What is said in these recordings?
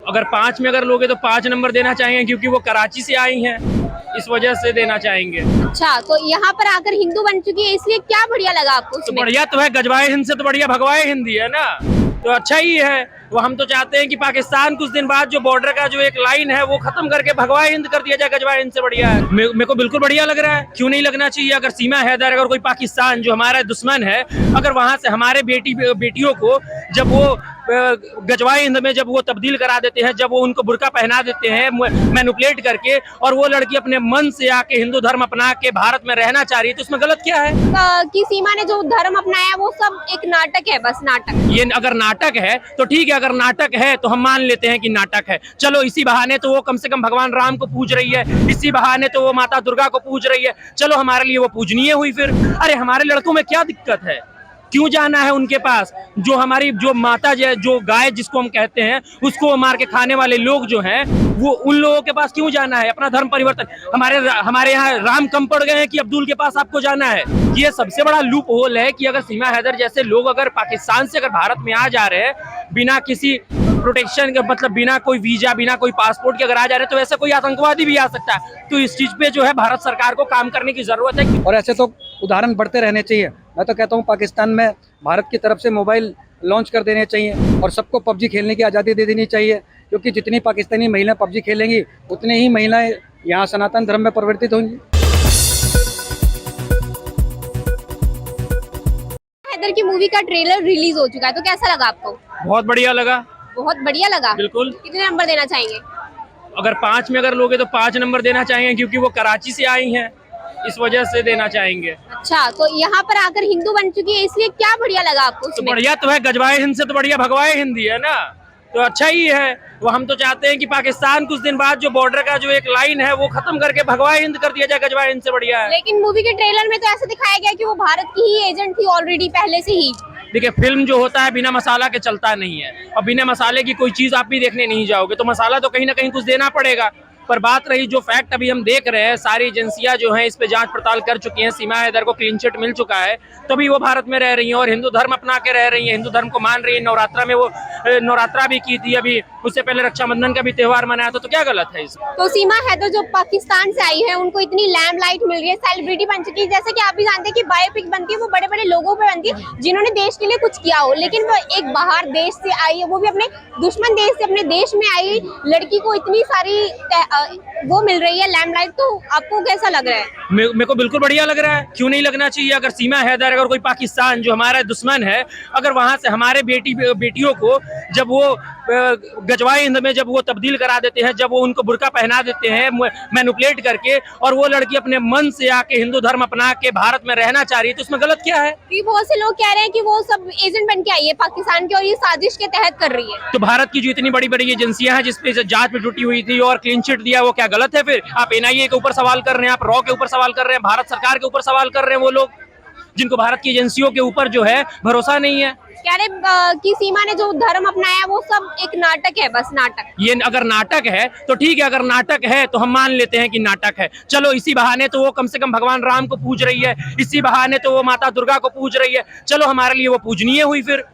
अगर 5 में अगर लोगे तो 5 नंबर देना चाहेंगे, क्योंकि वो कराची से आई हैं, इस वजह से देना चाहेंगे। अच्छा, तो यहाँ पर आकर हिंदू बन चुकी है, इसलिए क्या बढ़िया लगा आपको तो उसमें? बढ़िया तो है, गजवाए हिंद से तो बढ़िया भगवाए हिंदी है ना, तो अच्छा ही है। वो हम तो चाहते हैं कि पाकिस्तान कुछ दिन बाद जो बॉर्डर का जो एक लाइन है वो खत्म करके भगवाए हिंद कर दिया जाए, गजवाए हिंद से बढ़िया है। मेरे को बिल्कुल बढ़िया लग रहा है, क्यों नहीं लगना चाहिए। अगर सीमा हैदर, अगर कोई पाकिस्तान जो हमारा दुश्मन है, अगर वहां से हमारे बेटियों को जब वो गजवाए हिंद में जब वो तब्दील करा देते हैं, जब वो उनको बुर्का पहना देते हैं मैनिपुलेट करके, और वो लड़की अपने मन से आके हिंदू धर्म अपना के भारत में रहना चाह रही है, तो उसमें गलत क्या है? कि सीमा ने जो धर्म अपनाया वो सब एक नाटक है, बस नाटक। ये अगर नाटक है तो ठीक है, अगर नाटक है तो हम मान लेते हैं कि नाटक है। चलो इसी बहाने तो वो कम से कम भगवान राम को पूज रही है, इसी बहाने तो वो माता दुर्गा को पूज रही है, चलो हमारे लिए वो पूजनीय हुई। फिर अरे हमारे लड़कों में क्या दिक्कत है, क्यों जाना है उनके पास? जो हमारी जो माता जो गाय जिसको हम कहते हैं उसको मार के खाने वाले लोग जो हैं, वो उन लोगों के पास क्यों जाना है? अपना धर्म परिवर्तन, हमारे यहाँ राम कम पड़ गए हैं कि अब्दुल के पास आपको जाना है? ये सबसे बड़ा लूप होल है कि अगर सीमा हैदर जैसे लोग अगर पाकिस्तान से अगर भारत में आ जा रहे हैं बिना किसी प्रोटेक्शन के, मतलब बिना कोई वीजा, बिना कोई पासपोर्ट के अगर आ जा रहे हैं, तो वैसे कोई आतंकवादी भी आ सकता है। तो इस चीज पे जो है भारत सरकार को काम करने की जरूरत है। और ऐसे तो उदाहरण बढ़ते रहने चाहिए। मैं तो कहता हूँ पाकिस्तान में भारत की तरफ से मोबाइल लॉन्च कर देने चाहिए और सबको पबजी खेलने की आज़ादी दे देनी चाहिए, क्योंकि जितनी पाकिस्तानी महिलाएं पबजी खेलेंगी उतनी ही महिलाएं यहाँ सनातन धर्म में परिवर्तित होंगी। हैदर की मूवी का ट्रेलर रिलीज हो चुका है, तो कैसा लगा आपको? बहुत बढ़िया लगा। बहुत बढ़िया लगा, बिल्कुल। कितने नंबर देना चाहेंगे? अगर 5 में अगर लोगे तो 5 नंबर देना चाहेंगे, क्योंकि वो कराची से आई हैं, इस वजह से देना चाहेंगे। अच्छा, तो यहाँ पर आकर हिंदू बन चुकी है, इसलिए क्या बढ़िया लगा आपको तो उसमें? बढ़िया तो है, गजवाए हिंद से तो बढ़िया भगवाए हिंदी है ना, तो अच्छा ही है। वो हम तो चाहते हैं कि पाकिस्तान कुछ दिन बाद जो बॉर्डर का जो एक लाइन है वो खत्म करके भगवाए हिंद कर दिया जाए, गजवाए हिंद से बढ़िया है। लेकिन मूवी के ट्रेलर में तो ऐसा दिखाया गया कि वो भारत की ही एजेंट थी ऑलरेडी पहले से ही। देखिए, फिल्म जो होता है बिना मसाला के चलता नहीं है, और बिना मसाले की कोई चीज आप भी देखने नहीं जाओगे, तो मसाला तो कहीं ना कहीं कुछ देना पड़ेगा। पर बात रही जो फैक्ट अभी हम देख रहे हैं, सारी एजेंसियां जो हैं इस पे जांच पड़ताल कर चुकी हैं, सीमा हैदर को क्लीन चिट मिल चुका है, तभी वो भारत में रह रही हैं और हिंदू धर्म अपना के रह रही हैं, हिंदू धर्म को मान रही है। नवरात्रा में वो नवरात्रा भी की थी, अभी उससे पहले रक्षाबंधन का भी त्योहार मनाया था, तो क्या गलत है इसमें? तो सीमा हैदर जो पाकिस्तान से आई है उनको इतनी लैम्पलाइट मिल रही है, सेलिब्रिटी बन चुकी है। जैसे कि आप भी जानते हैं कि बायोपिक बनती है वो बड़े बड़े लोगों पे बनती है जिन्होंने देश के लिए कुछ किया हो, लेकिन वो एक बाहर देश से आई है, वो भी अपने दुश्मन देश से अपने देश में आई लड़की को इतनी सारी वो मिल रही है लैम्पलाइट। तो आपको कैसा लग रहा है? मेरे को बिल्कुल बढ़िया लग रहा है, क्यों नहीं लगना चाहिए। अगर सीमा हैदर, अगर कोई पाकिस्तान जो हमारा दुश्मन है, अगर वहां से हमारे बेटियों को जब वो गजवाए हिंद में जब वो तब्दील करा देते हैं, जब वो उनको बुर्का पहना देते हैं मैनिपुलेट करके, और वो लड़की अपने मन से आके हिंदू धर्म अपना के भारत में रहना चाह रही है, तो उसमें गलत क्या है? बहुत से लोग कह रहे हैं कि वो सब एजेंट बन के आई है पाकिस्तान की और ये साजिश के तहत कर रही है। तो भारत की जो इतनी बड़ी बड़ी एजेंसियां हैं जिसपे जांच में जुटी हुई थी और क्लीन चिट दिया, वो क्या गलत है? फिर आप एनआईए के ऊपर सवाल कर रहे हैं, आप रॉ के ऊपर सवाल कर रहे हैं, भारत सरकार के ऊपर सवाल कर रहे हैं, वो लोग जिनको भारत की एजेंसियों के ऊपर जो है भरोसा नहीं है। कह रहे कि सीमा ने जो धर्म अपनाया वो सब एक नाटक है, बस नाटक। ये अगर नाटक है तो ठीक है, अगर नाटक है तो हम मान लेते हैं कि नाटक है। चलो इसी बहाने तो वो कम से कम भगवान राम को पूज रही है, इसी बहाने तो वो माता दुर्गा को पूज रही है, चलो हमारे लिए वो पूजनीय हुई। फिर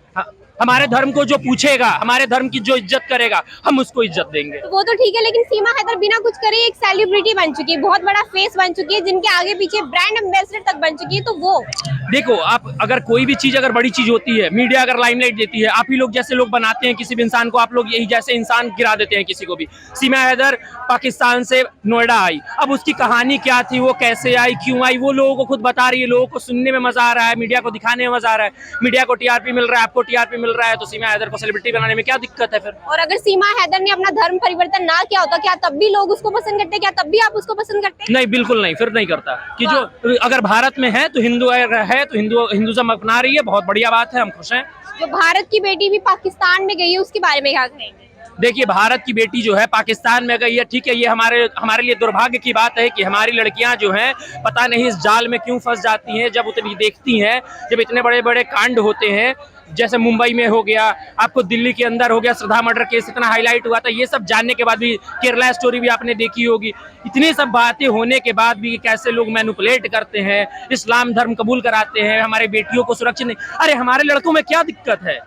हमारे धर्म को जो पूछेगा, हमारे धर्म की जो इज्जत करेगा, हम उसको इज्जत देंगे। वो तो ठीक है, लेकिन सीमा हैदर बिना कुछ करे एक सेलिब्रिटी बन चुकी है, बहुत बड़ा फेस बन चुकी है, जिनके आगे पीछे ब्रांड एम्बेसडर तक बन चुकी है। तो वो देखो, आप अगर कोई भी चीज अगर बड़ी चीज होती है, मीडिया अगर लाइमलाइट देती है, आप ही लोग जैसे लोग बनाते हैं किसी भी इंसान को, आप लोग यही जैसे इंसान गिरा देते हैं किसी को भी। सीमा हैदर पाकिस्तान से नोएडा आई, अब उसकी कहानी क्या थी, वो कैसे आई, क्यों आई, वो लोगों को खुद बता रही है, लोगों को सुनने में मजा आ रहा है, मीडिया को दिखाने में मजा आ रहा है, मीडिया को टीआरपी मिल रहा है, आपको टीआरपी मिल रहा है, तो सीमा हैदर को सेलिब्रिटी बनाने में क्या दिक्कत है फिर? और अगर सीमा हैदर ने अपना धर्म परिवर्तन ना किया होता, क्या तब भी लोग उसको पसंद करते? क्या तब भी आप उसको पसंद करते? नहीं, बिल्कुल नहीं, फिर नहीं करता। कि जो अगर भारत में है तो हिंदू है, तो हिंदुज़म अपना रही है, बहुत बढ़िया बात है, हम खुश हैं। जो भारत की बेटी भी पाकिस्तान में गई है उसके बारे में क्या कहेंगे? देखिए, भारत की बेटी जो है पाकिस्तान में गई है, ठीक है, ये हमारे लिए दुर्भाग्य की बात है कि हमारी लड़कियां जो हैं पता नहीं इस जाल में क्यों फंस जाती हैं। जब उतनी देखती हैं, जब इतने बड़े बड़े कांड होते हैं, जैसे मुंबई में हो गया, आपको दिल्ली के अंदर हो गया, श्रद्धा मर्डर केस इतना हाईलाइट हुआ था, ये सब जानने के बाद भी, केरला स्टोरी भी आपने देखी होगी, इतनी सब बातें होने के बाद भी कैसे लोग मैनिपुलेट करते हैं, इस्लाम धर्म कबूल कराते हैं, हमारे बेटियों को सुरक्षित नहीं। अरे हमारे लड़कों में क्या दिक्कत है,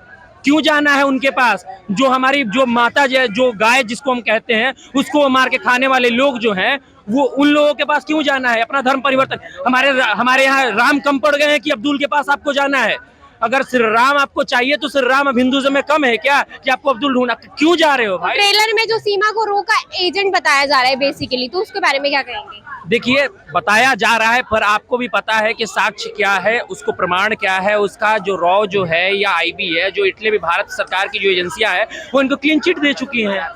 क्यों जाना है उनके पास? जो हमारी जो माता जो गाय जिसको हम कहते हैं, उसको मार के खाने वाले लोग जो हैं, वो उन लोगों के पास क्यों जाना है? अपना धर्म परिवर्तन, हमारे यहाँ राम कम पड़ गए हैं कि अब्दुल के पास आपको जाना है? अगर श्री राम आपको चाहिए तो श्री राम अब हिंदुइज्म में कम है क्या कि आपको अब्दुल ढूंढना? क्यों जा रहे हो भाई? ट्रेलर में जो सीमा को रो का एजेंट बताया जा रहा है बेसिकली, तो उसके बारे में क्या कहेंगे? देखिए, बताया जा रहा है, पर आपको भी पता है कि साक्ष्य क्या है, उसको प्रमाण क्या है, उसका जो रॉ जो है या आईबी है, जो इटली भी भारत सरकार की जो एजेंसियां है, वो इनको क्लीन चिट दे चुकी हैं,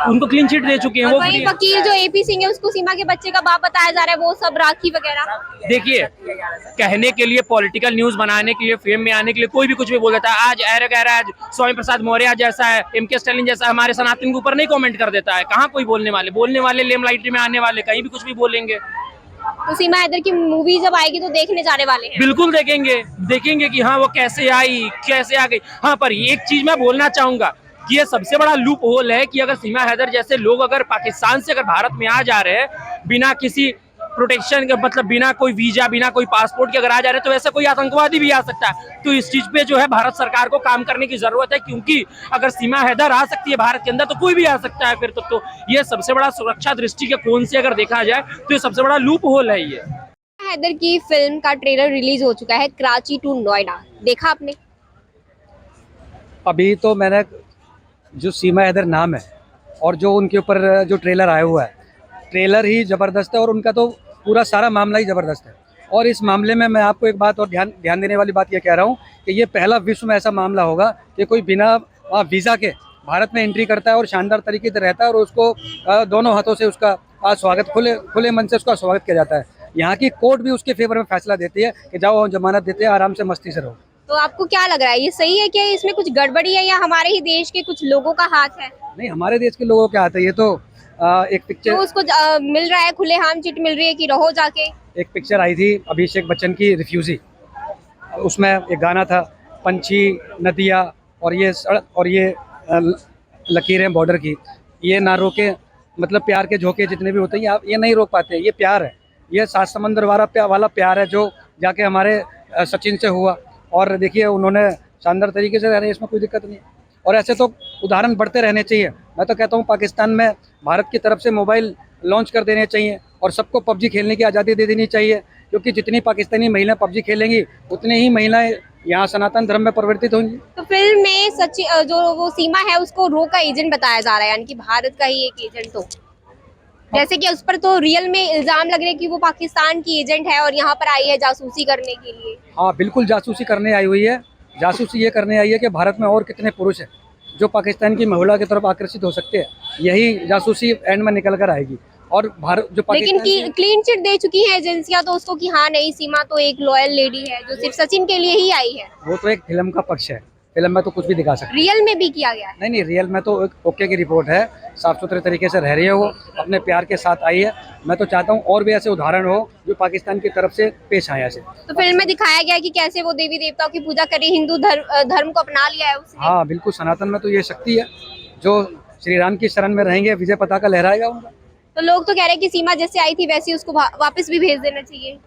उनको क्लीन चिट दे चुके हैं। और वो वही वकील जो एपी सिंह है, उसको सीमा के बच्चे का बाप बताया जा रहा है, वो सब राखी वगैरह। देखिए, कहने के लिए, पॉलिटिकल न्यूज बनाने के लिए, फेम में आने के लिए कोई भी कुछ भी बोल देता है। आज ऐरे कह रहा है, स्वामी प्रसाद मौर्य जैसा है, एमके स्टालिन जैसा, हमारे सनातन के ऊपर नहीं कमेंट कर देता है। कहाँ कोई बोलने वाले लेमलाइट में आने वाले कहीं भी कुछ भी बोलेंगे। तो सीमा हैदर की मूवी जब आएगी तो देखने जाने वाले हैं? बिल्कुल देखेंगे कि हाँ वो कैसे आई, कैसे आ गई। हाँ, पर एक चीज मैं बोलना चाहूंगा कि ये सबसे बड़ा लूप होल है कि अगर सीमा हैदर जैसे लोग अगर पाकिस्तान से अगर भारत में आ जा रहे हैं बिना किसी प्रोटेक्शन के, मतलब बिना कोई वीजा, बिना कोई पासपोर्ट के अगर आ जा रहे हैं, तो वैसे कोई आतंकवादी भी आ सकता है। तो इस चीज पे जो है भारत सरकार को काम करने की जरूरत है, क्योंकि अगर सीमा हैदर आ सकती है भारत के अंदर तो कोई भी आ सकता है फिर तो ये सबसे बड़ा सुरक्षा दृष्टि के कोण से अगर देखा जाए तो ये सबसे बड़ा लूप होल है ये। हैदर की फिल्म का ट्रेलर रिलीज हो चुका है, कराची टू नोएडा, देखा आपने? अभी तो मैंने, जो सीमा हैदर नाम है और जो उनके ऊपर जो ट्रेलर आया हुआ है, ट्रेलर ही ज़बरदस्त है और उनका तो पूरा सारा मामला ही ज़बरदस्त है। और इस मामले में मैं आपको एक बात और ध्यान देने वाली बात ये कह रहा हूँ कि ये पहला विश्व में ऐसा मामला होगा कि कोई बिना वीज़ा के भारत में एंट्री करता है और शानदार तरीके से रहता है और उसको दोनों हाथों से उसका स्वागत, खुले मन से उसका स्वागत किया जाता है। यहाँ की कोर्ट भी उसके फेवर में फैसला देती है कि जाओ, जमानत देते हैं, आराम से मस्ती से रहो। तो आपको क्या लग रहा है, ये सही है कि इसमें कुछ गड़बड़ी है या हमारे ही देश के कुछ लोगों का हाथ है? नहीं, हमारे देश के लोगों के हाथ है। ये तो एक पिक्चर तो उसको मिल रहा है, खुलेआम चिट मिल रही है कि रहो जाके। एक पिक्चर आई थी अभिषेक बच्चन की, रिफ्यूजी, उसमें एक गाना था, पंछी, नदियाँ और ये सड़क और ये लकीरें बॉर्डर की, ये ना रोके, मतलब प्यार के झोंके जितने भी होते हैं आप ये नहीं रोक पाते। ये प्यार है, ये सात समंदर वाला प्यार है जो जाके हमारे सचिन से हुआ। और देखिए, उन्होंने शानदार तरीके से रह रहे, इसमें कोई दिक्कत नहीं है। और ऐसे तो उदाहरण बढ़ते रहने चाहिए। मैं तो कहता हूँ पाकिस्तान में भारत की तरफ से मोबाइल लॉन्च कर देने चाहिए और सबको पबजी खेलने की आज़ादी दे देनी चाहिए, क्योंकि जितनी पाकिस्तानी महिलाएं पबजी खेलेंगी उतनी ही महिलाएं यहाँ सनातन धर्म में परिवर्तित होंगी। तो फिल्म में सचिन जो वो सीमा है उसको रो का एजेंट बताया जा रहा है, यानी कि भारत का ही एक एजेंट। तो जैसे कि उस पर तो रियल में इल्जाम लग रहे हैं कि वो पाकिस्तान की एजेंट है और यहाँ पर आई है जासूसी करने के लिए। हाँ बिल्कुल, जासूसी करने आई हुई है। जासूसी ये करने आई है कि भारत में और कितने पुरुष हैं जो पाकिस्तान की महिला की तरफ आकर्षित हो सकते हैं। यही जासूसी एंड में निकल कर आएगी। और भारत जो लेकिन क्लीन चिट दे चुकी है एजेंसियां तो उसको कि हाँ नहीं, सीमा तो एक लॉयल लेडी है जो सिर्फ सचिन के लिए ही आई है। वो तो एक फिल्म का पक्ष है, फिल्म में तो कुछ भी दिखा सकते। रियल में भी किया गया है? नहीं, रियल में तो एक ओके की रिपोर्ट है, साफ सुथरे तरीके से रह रही है, वो अपने प्यार के साथ आई है। मैं तो चाहता हूँ और भी ऐसे उदाहरण हो जो पाकिस्तान की तरफ से पेश आए ऐसे। तो फिल्म में दिखाया गया है कि कैसे वो देवी देवताओं की पूजा करे, हिंदू धर्म को अपना लिया है उसने। हाँ बिल्कुल, सनातन में तो ये शक्ति है, जो श्री राम की शरण में रहेंगे विजय पताका लहराएगा उनका। तो लोग तो कह रहे हैं कि सीमा जैसे आई थी वैसे उसको वापस भी भेज देना चाहिए।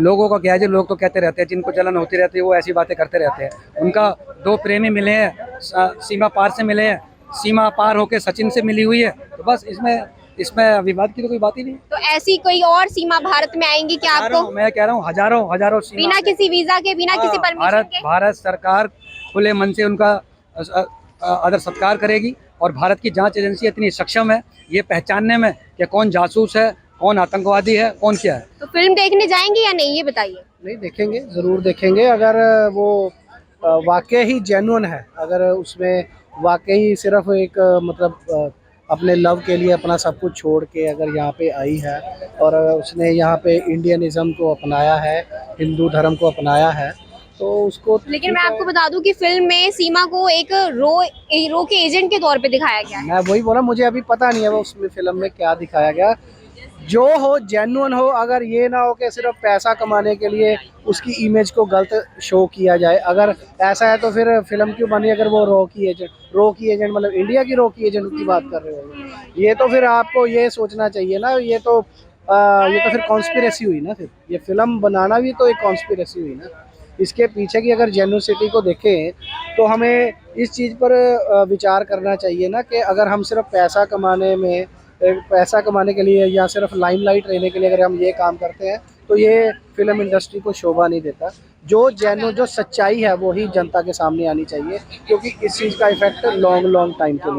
लोगों का क्या है, लोग तो कहते रहते हैं, जिनको जलन होती रहती है वो ऐसी बातें करते रहते हैं। उनका दो प्रेमी मिले हैं, सीमा पार से मिले हैं, सीमा पार होके सचिन से मिली हुई है, तो बस इसमें विवाद की तो कोई बात ही नहीं। तो ऐसी कोई और सीमा भारत में आएंगी क्या आपको? मैं कह रहा हूँ हजारों सीमा, बिना किसी वीजा के, बिना किसी परमिशन के। भारत सरकार खुले मन से उनका आदर सत्कार करेगी। और भारत की जांच एजेंसी इतनी सक्षम है ये पहचानने में कि कौन जासूस है, कौन आतंकवादी है, कौन क्या है। तो फिल्म देखने जाएंगे या नहीं, ये बताइए। नहीं, देखेंगे, ज़रूर देखेंगे। अगर वो वाकई ही जेन्युइन है, अगर उसमें वाकई सिर्फ एक मतलब अपने लव के लिए अपना सब कुछ छोड़ के अगर यहाँ पे आई है और उसने यहाँ पे इंडियनिज़्म को अपनाया है, हिंदू धर्म को अपनाया है, तो उसको। लेकिन मैं आपको बता दूं कि फिल्म में सीमा को एक रो के एजेंट के तौर पे दिखाया गया है। मैं वही बोला, मुझे अभी पता नहीं है वो उसमें फिल्म में क्या दिखाया गया। जो हो जेन्युइन हो, अगर ये ना हो कि सिर्फ पैसा कमाने के लिए उसकी इमेज को गलत शो किया जाए। अगर ऐसा है तो फिर फिल्म क्यों बनी? अगर वो रो की एजेंट मतलब इंडिया की रो की एजेंट की बात कर रहे हो, ये तो फिर आपको ये सोचना चाहिए ना, ये तो फिर कॉन्स्पिरेसी हुई ना। फिर ये फिल्म बनाना भी तो एक कॉन्स्पिरेसी हुई ना। इसके पीछे की अगर जेन्युइनिटी को देखें तो हमें इस चीज़ पर विचार करना चाहिए ना कि अगर हम सिर्फ पैसा कमाने के लिए या सिर्फ लाइमलाइट रहने के लिए अगर हम ये काम करते हैं तो ये फिल्म इंडस्ट्री को शोभा नहीं देता। जो सच्चाई है वो ही जनता के सामने आनी चाहिए, क्योंकि इस चीज़ का इफेक्ट लॉन्ग टाइम के लिए